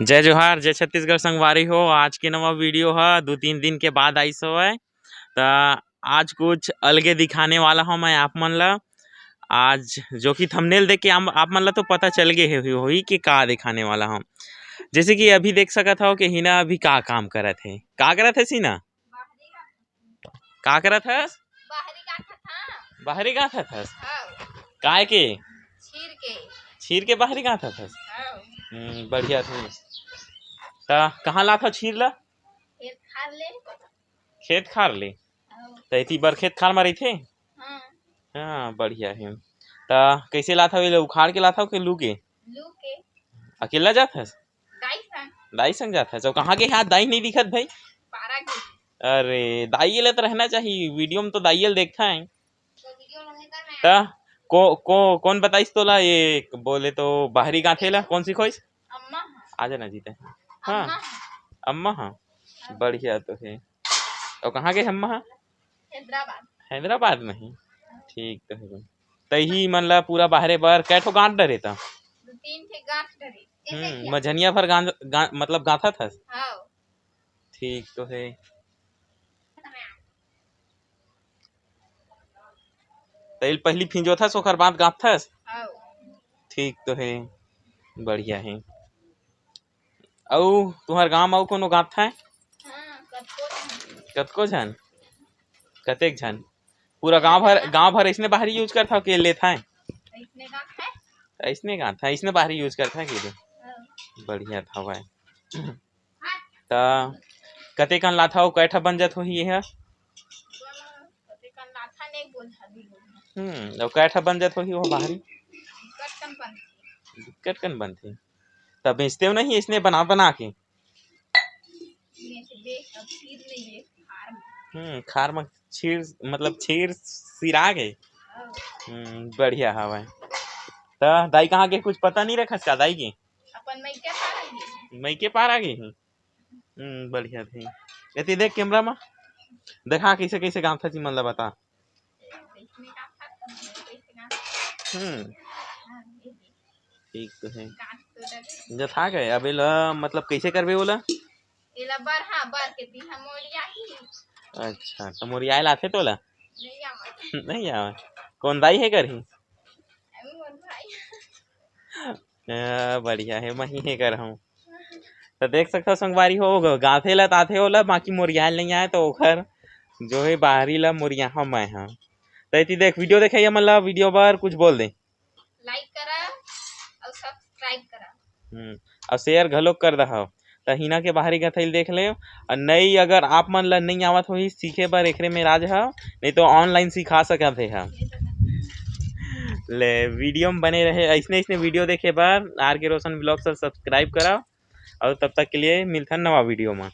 जय जोहार, जय छत्तीसगढ़ संगवारी हो। आज के नवा वीडियो है 2-3 दिन के बाद आई सो है। तो आज कुछ अलगे दिखाने वाला हूँ मैं आप मन ला। आज जो कि थंबनेल देख के आप मन ला तो पता चल गए होही कि का दिखाने वाला हूँ। जैसे कि अभी देख सकत हो कि हिना अभी का काम करत है। का करत है सीना? का करत है? बाहरी गाथत है। काय के? छीर के बाहरी गाथत है। बढ़िया थे। कहाँ लाथा छीर ला? खेत खार ले। तो इतनी बार खेत खार में रही थे। हाँ बढ़िया है। तो कैसे लाथा वे उखाड़ के लाथा के लू के? अकेला जात है? दाई संग जात है। तो कहाँ के हाथ दाई नहीं दिखत भाई? अरे दाई तो रहना चाहिए वीडियो में, तो दाई देखता है। तो कौन बताइस तोला ये बोले तो बाहरी गाथे ला कौन सिखोइस? आ जाना जीते। हाँ अम्मा हाँ बढ़िया तो है। और कहाँ के अम्मा हाँ? हैदराबाद में ही। ठीक तो है। तही मन ला पूरा बाहरे बार कैठो गांठ डरे था? 2-3 गांठ डरे। मझनिया भर मतलब गाथा था। ठीक तो है। तैल पहली फिंजो था सोखर बाद गाँथ था। ठीक तो है बढ़िया है। औ तुहर गांव में कोनो गाँथ है? कतको झन? कतेक झन? पूरा गांव भर इसने बाहरी यूज करता के लेता है? ऐसने गाँथ है इसने बाहरी यूज करता है कि बढ़िया था भाई। तो कते कन लाथा हो कैठा बन जात होही यह? और कैठा बन जात होही वो बाहरी? दिक्कत कन बनथे। तब बेचते हो नहीं इसने बना बना के? खार में छीर मतलब छीर सिरा गए। बढ़िया हवा। तो दाई कहाँ के कुछ पता नहीं रखा का दाई के? अपन मई के पार आ गए। बढ़िया थे। ये देख कैमरा में देखा कैसे कैसे गाँव था मन ला बता। ठीक तो है। जब था गए अब मतलब कैसे करबे बोला? अच्छा तो मोरिया लाथे तोला? नहीं आवा। कौन दाई है करही? बढ़िया है मैं ही कर हूँ। तो देख सकते हो संगवारी हो गाथे ला ताथे होला बाकी मोरिया नहीं आए तो ओखर जो है बाहरी ला मोरिया हम मैं हाँ। तो इतनी देख वीडियो देखे मतलब वीडियो पर कुछ बोल दे। लाइक करा और सब्सक्राइब करा। और शेयर घलोक कर दहा। तो हिना के बाहरी गथैल देख ले। और नहीं अगर आप मन ला नहीं आवत होही सीखे बर एकरे में राज है नहीं तो ऑनलाइन सिखा सकत है। ले वीडियो में बने रहे ऐसने ऐसने वीडियो देखे बर आर के रोशन ब्लॉग सब्सक्राइब करा। और तब तक के लिए मिलता नवा वीडियो में।